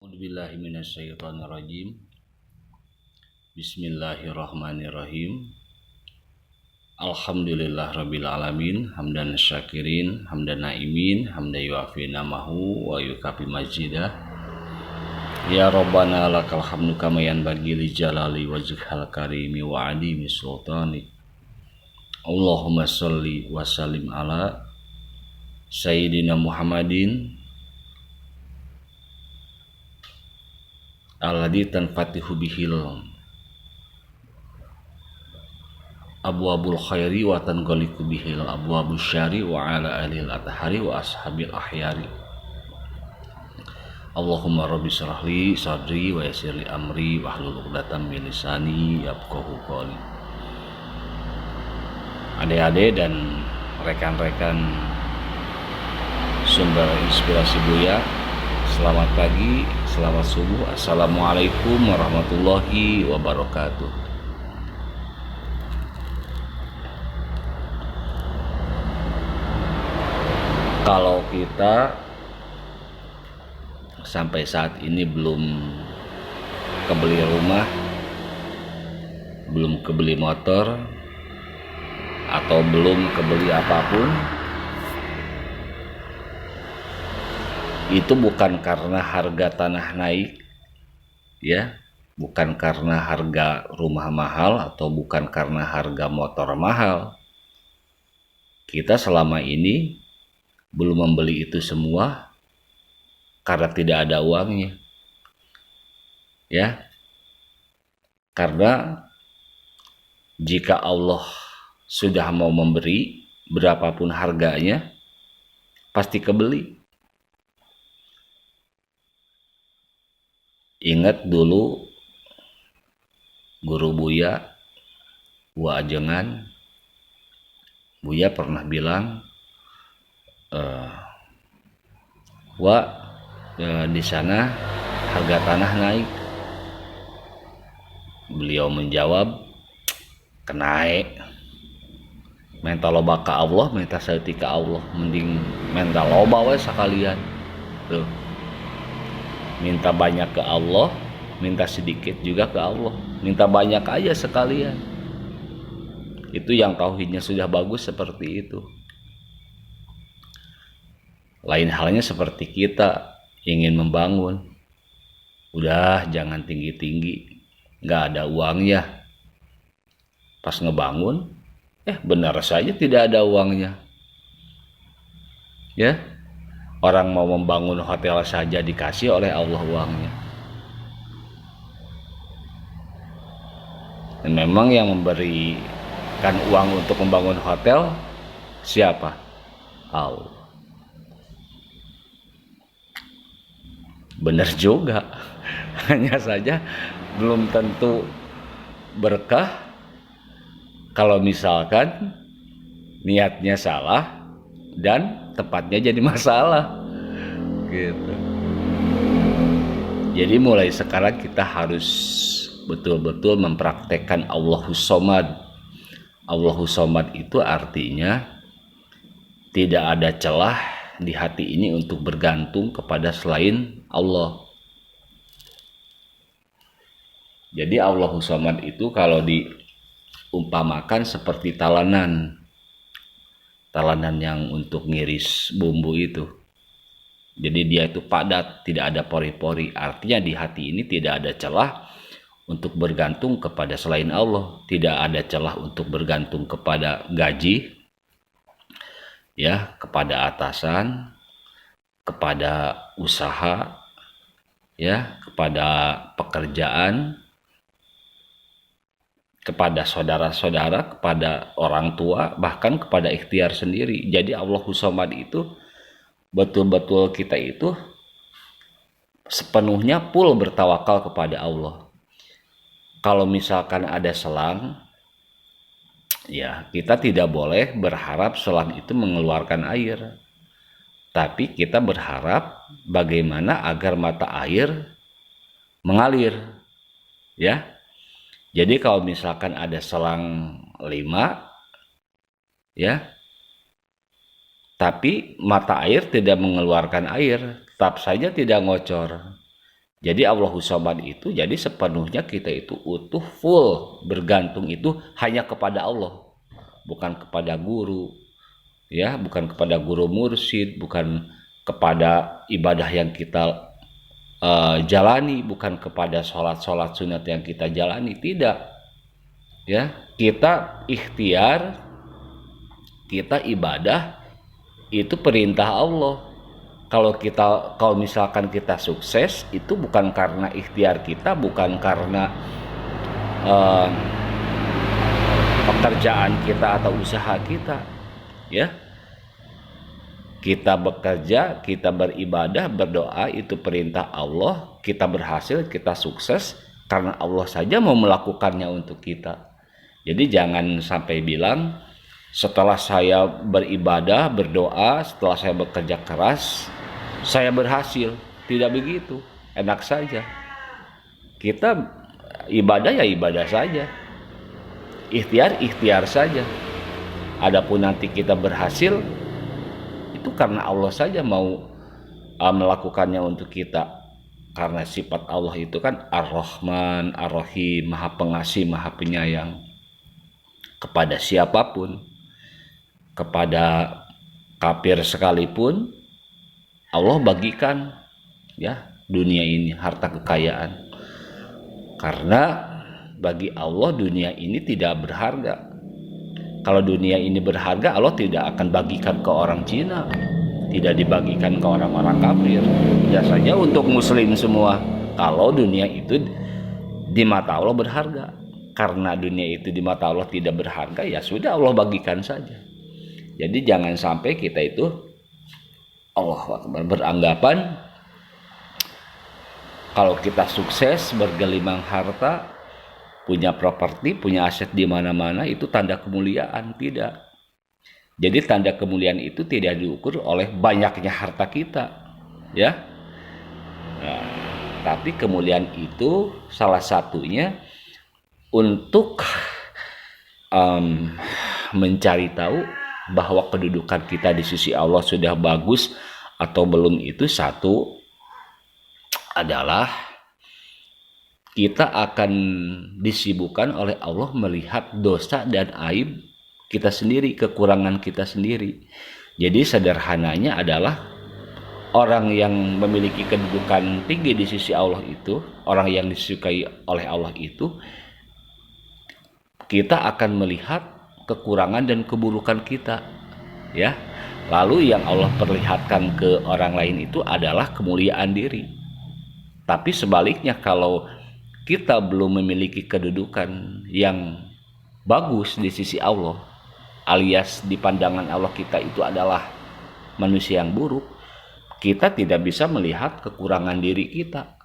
A'udzubillahi minasyaitonirrajim. Bismillahirrahmanirrahim. Alhamdulillah rabbil alamin, hamdan syakirin, hamdan naimin, hamdan yuafi namahu wa yukafi majidah. Ya Rabbana lakal hamdu kama yanbaghi li jalali wajhikal karimi wa adimi sultani. Allahumma sholli wa sallim ala Sayyidina Muhammadin alladzi tanfatihu bihil abwabul khairi wa tanghaliqu bihil abwabus syari wa ala alil athari wa ashabil ahyari. Allahumma rabbi shrahli sadri wa yassirli amri wahlul 'uqdatam min lisani yafqahu qawli. Adik-adik dan rekan-rekan sumber inspirasi Buya, selamat pagi, selamat subuh. Assalamualaikum warahmatullahi wabarakatuh. Kalau kita sampai saat ini belum kebeli rumah, belum kebeli motor, atau belum kebeli apapun, itu bukan karena harga tanah naik, ya, bukan karena harga rumah mahal, atau bukan karena harga motor mahal. Kita selama ini belum membeli itu semua karena tidak ada uangnya, ya. Karena jika Allah sudah mau memberi berapapun harganya, pasti kebeli. Ingat dulu guru Buya, Wa Ajengan, Buya pernah bilang, di sana harga tanah naik. Beliau menjawab, kenaik. Minta loba ke Allah, minta saeuti ke Allah, mending minta loba we sekalian. Tuh. Minta banyak ke Allah, minta sedikit juga ke Allah. Minta banyak aja sekalian. Itu yang tauhidnya sudah bagus seperti itu. Lain halnya seperti kita ingin membangun, udah jangan tinggi-tinggi, gak ada uangnya. Pas ngebangun, benar saja tidak ada uangnya. Ya, orang mau membangun hotel saja dikasih oleh Allah uangnya. Dan memang yang memberikan uang untuk membangun hotel siapa? Allah. Benar juga, hanya saja belum tentu berkah kalau misalkan niatnya salah dan tempatnya jadi masalah gitu. Jadi mulai sekarang kita harus betul-betul mempraktekkan Allahus Shomad. Allahus Shomad itu artinya tidak ada celah di hati ini untuk bergantung kepada selain Allah. Jadi Allahus Shomad itu kalau diumpamakan seperti talanan yang untuk ngiris bumbu itu. Jadi dia itu padat, tidak ada pori-pori. Artinya di hati ini tidak ada celah untuk bergantung kepada selain Allah. Tidak ada celah untuk bergantung kepada gaji, ya, kepada atasan, kepada usaha, ya, kepada pekerjaan, kepada saudara-saudara, kepada orang tua, bahkan kepada ikhtiar sendiri. Jadi Allahus Shomad itu betul-betul kita itu sepenuhnya full bertawakal kepada Allah. Kalau misalkan ada selang, ya, kita tidak boleh berharap selang itu mengeluarkan air. Tapi kita berharap bagaimana agar mata air mengalir, ya. Jadi kalau misalkan ada selang 5, ya, tapi mata air tidak mengeluarkan air, tetap saja tidak ngocor. Jadi Allahu Samad itu jadi sepenuhnya kita itu utuh full bergantung itu hanya kepada Allah, bukan kepada guru, ya, bukan kepada guru mursyid, bukan kepada ibadah yang kita jalani, bukan kepada sholat sunat yang kita jalani, tidak, ya. Kita ikhtiar, kita ibadah itu perintah Allah. Kalau misalkan kita sukses itu bukan karena ikhtiar kita, bukan karena pekerjaan kita atau usaha kita, ya. Kita bekerja, kita beribadah, berdoa itu perintah Allah. Kita berhasil, kita sukses karena Allah saja mau melakukannya untuk kita. Jadi jangan sampai bilang setelah saya beribadah, berdoa, setelah saya bekerja keras, saya berhasil. Tidak begitu, enak saja. Kita ibadah ya ibadah saja, ikhtiar saja. Adapun nanti kita berhasil, itu karena Allah saja mau melakukannya untuk kita. Karena sifat Allah itu kan Ar-Rahman, Ar-Rahim, Maha Pengasih, Maha Penyayang kepada siapapun. Kepada kafir sekalipun Allah bagikan, ya, dunia ini, harta kekayaan. Karena bagi Allah dunia ini tidak berharga. Kalau dunia ini berharga, Allah tidak akan bagikan ke orang Cina, tidak dibagikan ke orang-orang kafir. Biasanya untuk muslim semua. Kalau dunia itu di mata Allah berharga, karena dunia itu di mata Allah tidak berharga, ya sudah, Allah bagikan saja. Jadi jangan sampai kita itu Allahu Akbar beranggapan kalau kita sukses, bergelimang harta, punya properti, punya aset di mana-mana itu tanda kemuliaan. Tidak. Jadi tanda kemuliaan itu tidak diukur oleh banyaknya harta kita, ya. Nah, tapi kemuliaan itu salah satunya untuk mencari tahu bahwa kedudukan kita di sisi Allah sudah bagus atau belum. Itu satu adalah kita akan disibukkan oleh Allah melihat dosa dan aib kita sendiri, kekurangan kita sendiri. Jadi sederhananya adalah orang yang memiliki kedudukan tinggi di sisi Allah itu, orang yang disukai oleh Allah itu, kita akan melihat kekurangan dan keburukan kita, ya. Lalu yang Allah perlihatkan ke orang lain itu adalah kemuliaan diri. Tapi sebaliknya, kalau kita belum memiliki kedudukan yang bagus di sisi Allah, alias di pandangan Allah kita itu adalah manusia yang buruk, kita tidak bisa melihat kekurangan diri kita,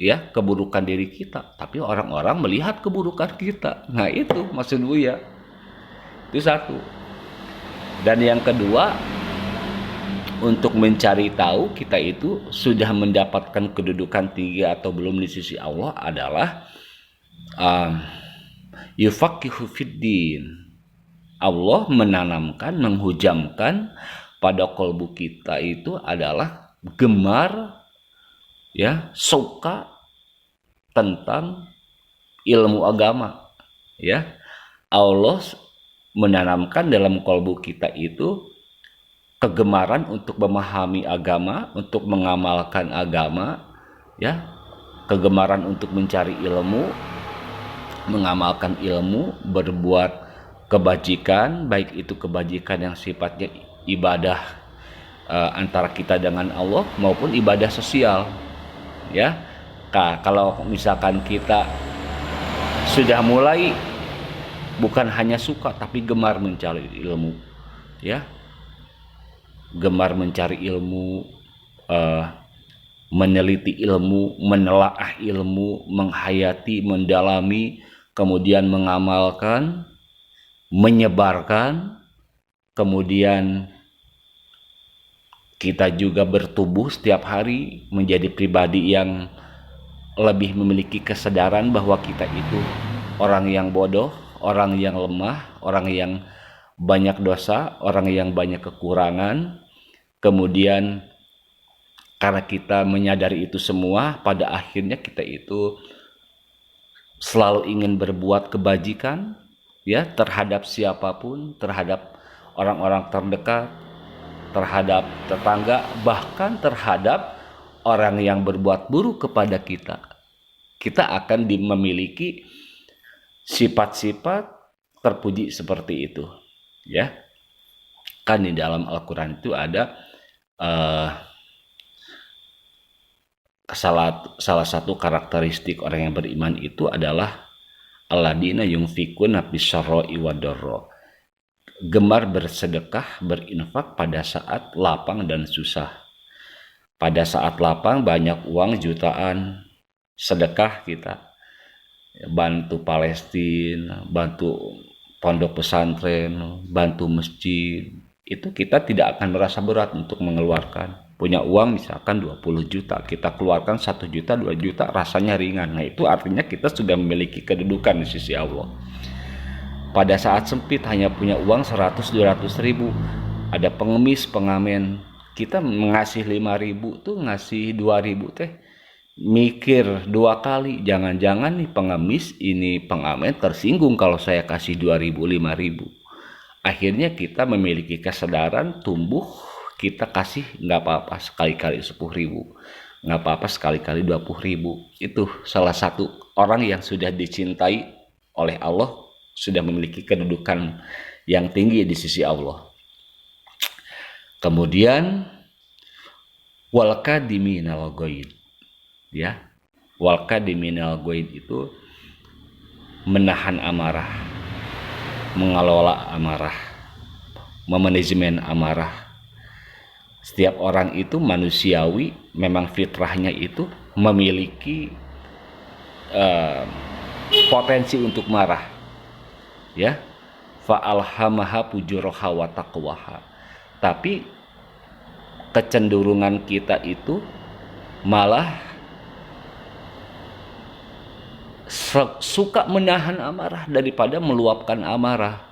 ya, keburukan diri kita. Tapi orang-orang melihat keburukan kita. Nah itu maksud Buya. Itu satu. Dan yang kedua, untuk mencari tahu kita itu sudah mendapatkan kedudukan tinggi atau belum di sisi Allah adalah yufaqihu fiddin. Allah menanamkan, menghujamkan pada kolbu kita itu adalah gemar, ya, suka tentang ilmu agama, ya. Allah menanamkan dalam kolbu kita itu kegemaran untuk memahami agama, untuk mengamalkan agama, ya, kegemaran untuk mencari ilmu, mengamalkan ilmu, berbuat kebajikan, baik itu kebajikan yang sifatnya ibadah antara kita dengan Allah maupun ibadah sosial, ya. Kalau misalkan kita sudah mulai bukan hanya suka tapi gemar mencari ilmu, ya, gemar mencari ilmu, meneliti ilmu, menelaah ilmu, menghayati, mendalami, kemudian mengamalkan, menyebarkan, kemudian kita juga bertumbuh setiap hari menjadi pribadi yang lebih memiliki kesadaran bahwa kita itu orang yang bodoh, orang yang lemah, orang yang banyak dosa, orang yang banyak kekurangan. Kemudian Karena kita menyadari itu semua, pada akhirnya kita itu selalu ingin berbuat kebajikan ya terhadap siapapun, terhadap orang-orang terdekat, terhadap tetangga, bahkan terhadap orang yang berbuat buruk kepada kita. Kita akan memiliki sifat-sifat terpuji seperti itu, ya. Kan di dalam Al-Quran itu ada salah satu karakteristik orang yang beriman itu adalah alladzina yunfikuna bisyarra'i wadarra, gemar bersedekah, berinfak pada saat lapang dan susah. Pada saat lapang banyak uang jutaan, sedekah kita, bantu Palestina, bantu pondok pesantren, bantu masjid, itu kita tidak akan merasa berat untuk mengeluarkan. Punya uang misalkan 20 juta, kita keluarkan 1 juta, 2 juta, rasanya ringan. Nah itu artinya kita sudah memiliki kedudukan di sisi Allah. Pada saat sempit hanya punya uang 100-200 ribu, ada pengemis, pengamen, kita mengasih 5 ribu tuh ngasih 2 ribu teh mikir 2 kali, jangan-jangan nih pengemis ini pengamen tersinggung kalau saya kasih 2 ribu 5 ribu. Akhirnya kita memiliki kesadaran, tumbuh, kita kasih nggak apa-apa sekali-kali 10 ribu, nggak apa-apa sekali-kali 20 ribu. Itu salah satu orang yang sudah dicintai oleh Allah, sudah memiliki kedudukan yang tinggi di sisi Allah. Kemudian wal kadiminal ghaid, ya, wal kadiminal ghaid itu menahan amarah, mengelola amarah, memanajemen amarah. Setiap orang itu manusiawi, memang fitrahnya itu memiliki potensi untuk marah, ya. Fa'alhamaha fujuraha wa taqwaha. Tapi kecenderungan kita itu malah suka menahan amarah daripada meluapkan amarah.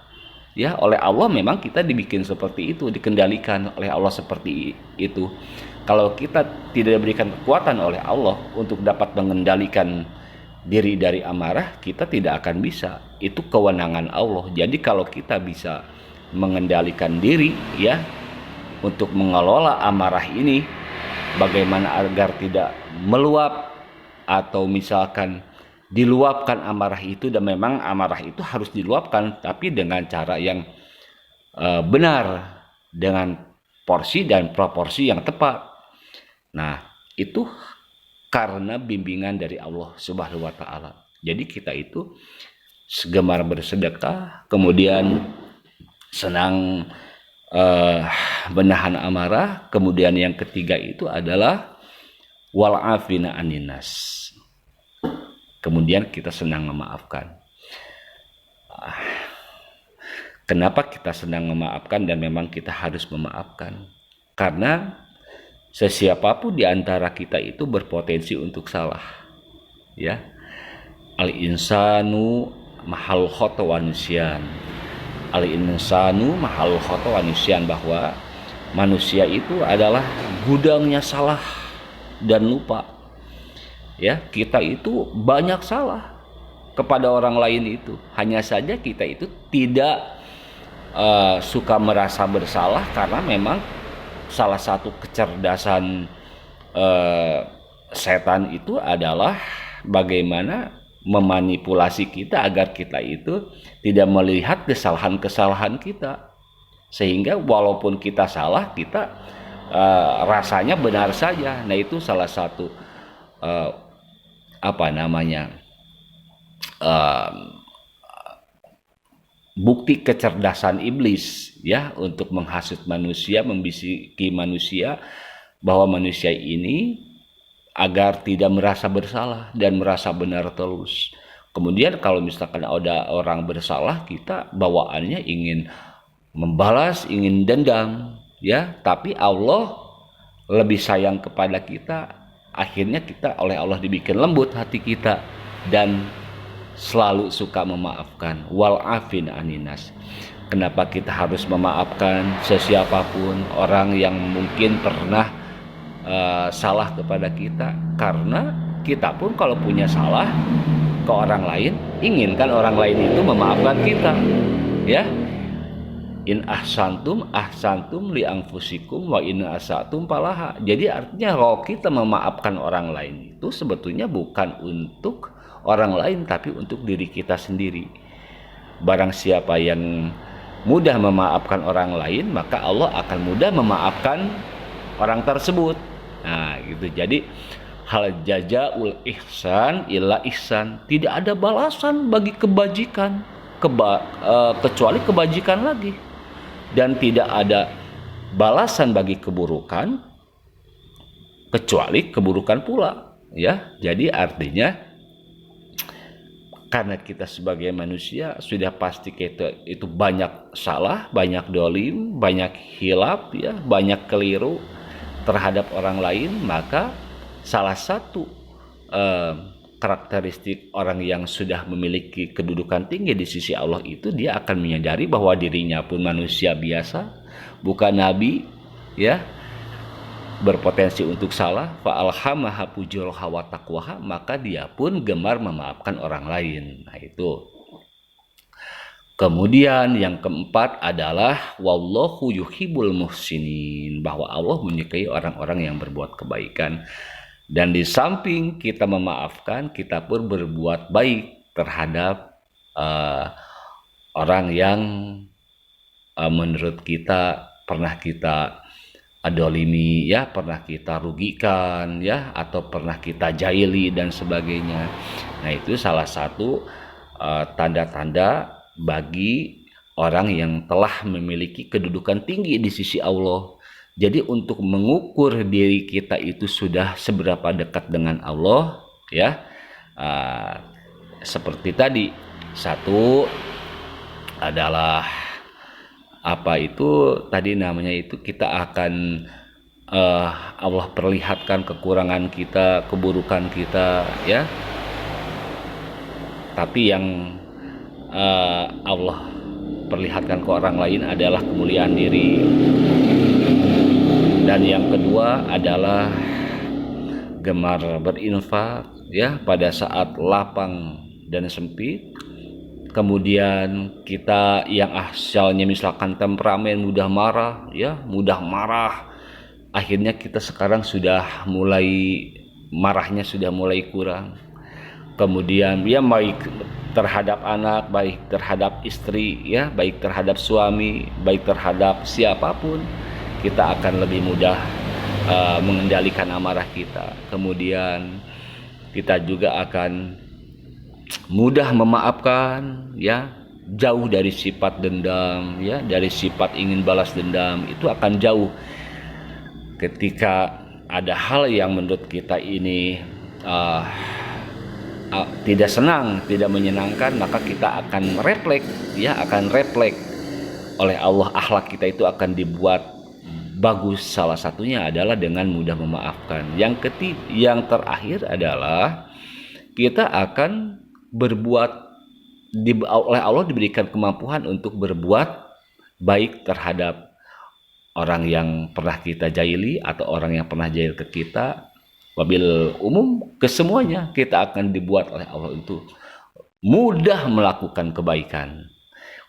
Ya, oleh Allah memang kita dibikin seperti itu, dikendalikan oleh Allah seperti itu. Kalau kita tidak diberikan kekuatan oleh Allah untuk dapat mengendalikan diri dari amarah, kita tidak akan bisa. Itu kewenangan Allah. Jadi kalau kita bisa mengendalikan diri, ya, untuk mengelola amarah ini, bagaimana agar tidak meluap atau misalkan diluapkan amarah itu, dan memang amarah itu harus diluapkan tapi dengan cara yang benar, dengan porsi dan proporsi yang tepat. Nah, itu karena bimbingan dari Allah Subhanahu wa taala. Jadi kita itu gemar bersedekah, kemudian senang menahan amarah. Kemudian yang ketiga itu adalah wal afina aninas. Kemudian kita senang memaafkan. Kenapa kita senang memaafkan dan memang kita harus memaafkan? Karena sesiapapun di antara kita itu berpotensi untuk salah. Ya. Al-insanu mahal khata wa nisyan. Al-insanu mahal khata wa nisyan, bahwa manusia itu adalah gudangnya salah dan lupa. Ya, kita itu banyak salah kepada orang lain itu. Hanya saja kita itu tidak suka merasa bersalah, karena memang salah satu kecerdasan setan itu adalah bagaimana memanipulasi kita agar kita itu tidak melihat kesalahan-kesalahan kita, sehingga walaupun kita salah, kita rasanya benar saja. Nah, itu salah satu bukti kecerdasan iblis, ya, untuk menghasut manusia, membisiki manusia, bahwa manusia ini agar tidak merasa bersalah dan merasa benar terus. Kemudian kalau misalkan ada orang bersalah, kita bawaannya ingin membalas, ingin dendam, ya. Tapi Allah lebih sayang kepada kita. Akhirnya kita oleh Allah dibikin lembut hati kita dan selalu suka memaafkan. Wal afin aninas. Kenapa kita harus memaafkan sesiapapun? Orang yang mungkin pernah salah kepada kita, karena kita pun kalau punya salah ke orang lain, inginkan orang lain itu memaafkan kita, ya. In ahsantum ahsantum li anfusikum wa in asatum falaha. Jadi artinya kalau kita memaafkan orang lain itu sebetulnya bukan untuk orang lain tapi untuk diri kita sendiri. Barang siapa yang mudah memaafkan orang lain, maka Allah akan mudah memaafkan orang tersebut. Nah, gitu. Jadi hal jazaul ihsan illa ihsan. Tidak ada balasan bagi kebajikan kecuali kebajikan lagi. Dan tidak ada balasan bagi keburukan kecuali keburukan pula, ya. Jadi artinya karena kita sebagai manusia sudah pasti kita itu banyak salah, banyak dolim, banyak hilaf, ya, banyak keliru terhadap orang lain, maka salah satu karakteristik orang yang sudah memiliki kedudukan tinggi di sisi Allah itu dia akan menyadari bahwa dirinya pun manusia biasa, bukan nabi, ya, berpotensi untuk salah. Fa alhamaha fujuraha wa taqwaha, maka dia pun gemar memaafkan orang lain. Nah, itu. Kemudian yang keempat adalah wallahu yuhibbul muhsinin, bahwa Allah menyukai orang-orang yang berbuat kebaikan. Dan di samping kita memaafkan, kita pun berbuat baik terhadap orang yang menurut kita pernah kita adolimi, ya, pernah kita rugikan, ya, atau pernah kita jaili dan sebagainya. Nah, itu salah satu tanda-tanda bagi orang yang telah memiliki kedudukan tinggi di sisi Allah. Jadi untuk mengukur diri kita itu sudah seberapa dekat dengan Allah, ya, seperti tadi, satu adalah apa itu tadi namanya itu kita akan Allah perlihatkan kekurangan kita, keburukan kita, ya. Tapi yang Allah perlihatkan ke orang lain adalah kemuliaan diri. Dan yang kedua adalah gemar berinfak, ya, pada saat lapang dan sempit. Kemudian kita yang asalnya misalkan temperamen mudah marah, ya, mudah marah, akhirnya kita sekarang sudah mulai marahnya sudah mulai kurang. Kemudian ya baik terhadap anak, baik terhadap istri, ya, baik terhadap suami, baik terhadap siapapun, kita akan lebih mudah mengendalikan amarah kita. Kemudian kita juga akan mudah memaafkan, ya, jauh dari sifat dendam, ya, dari sifat ingin balas dendam, itu akan jauh. Ketika ada hal yang menurut kita ini tidak senang, tidak menyenangkan, maka kita akan refleks, ya, akan refleks oleh Allah, akhlak kita itu akan dibuat bagus. Salah satunya adalah dengan mudah memaafkan. Yang terakhir adalah kita akan berbuat oleh Allah diberikan kemampuan untuk berbuat baik terhadap orang yang pernah kita jaili atau orang yang pernah jail ke kita. Wabil umum, kesemuanya kita akan dibuat oleh Allah untuk mudah melakukan kebaikan.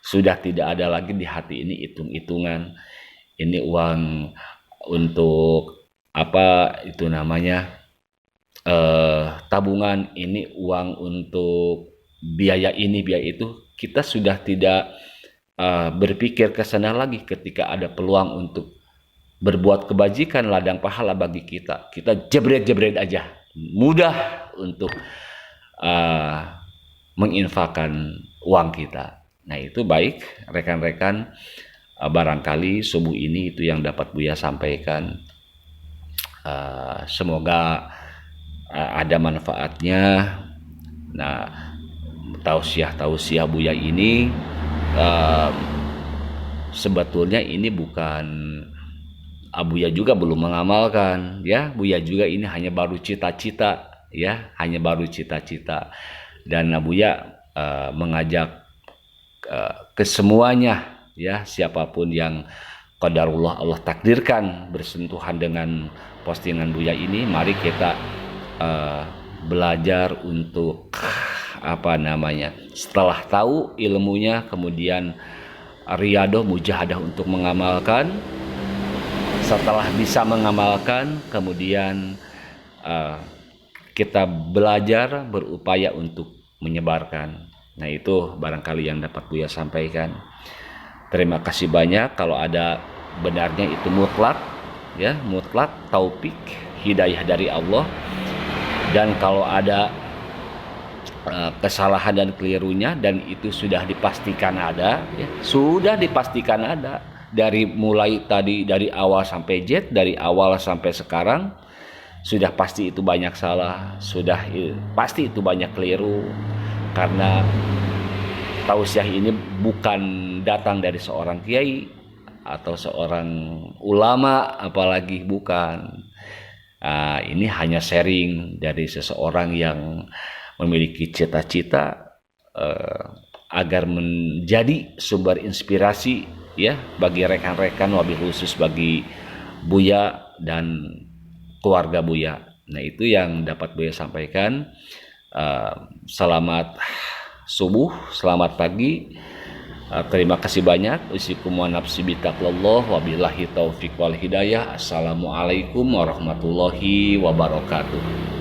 Sudah tidak ada lagi di hati ini hitung-hitungan. Ini uang untuk apa itu namanya tabungan, ini uang untuk biaya ini, biaya itu. Kita sudah tidak berpikir ke sana lagi. Ketika ada peluang untuk berbuat kebajikan, ladang pahala bagi kita, kita jebret-jebret aja, mudah untuk menginfakkan uang kita. Nah, itu baik rekan-rekan, barangkali subuh ini itu yang dapat Buya sampaikan. Semoga ada manfaatnya. Nah, tausiah Buya ini sebetulnya ini bukan Buya juga belum mengamalkan, ya. Buya juga ini hanya baru cita-cita, ya, hanya baru cita-cita. Dan Buya mengajak ke semuanya, ya, siapapun yang qadarullah Allah takdirkan bersentuhan dengan postingan Buya ini, mari kita belajar untuk setelah tahu ilmunya, kemudian riyadoh, mujahadah untuk mengamalkan. Setelah bisa mengamalkan, kemudian kita belajar, berupaya untuk menyebarkan. Nah, itu barangkali yang dapat Buya sampaikan. Terima kasih banyak. Kalau ada benarnya itu mutlak, ya, mutlak taufik hidayah dari Allah. Dan kalau ada kesalahan dan kelirunya, dan itu sudah dipastikan ada, ya, sudah dipastikan ada dari mulai tadi, dari awal sampai Z, dari awal sampai sekarang, sudah pasti itu banyak salah, sudah pasti itu banyak keliru, karena tausiah ini bukan datang dari seorang kiai atau seorang ulama, apalagi bukan. Ini hanya sharing dari seseorang yang memiliki cita-cita agar menjadi sumber inspirasi, ya, bagi rekan-rekan, wabil khusus bagi Buya dan keluarga Buya. Nah, itu yang dapat Buya sampaikan. Selamat subuh, selamat pagi. Terima kasih banyak. Usikum wa nafsi bitaqwallah, wabillahi taufiq wal hidayah. Assalamualaikum warahmatullahi wabarakatuh.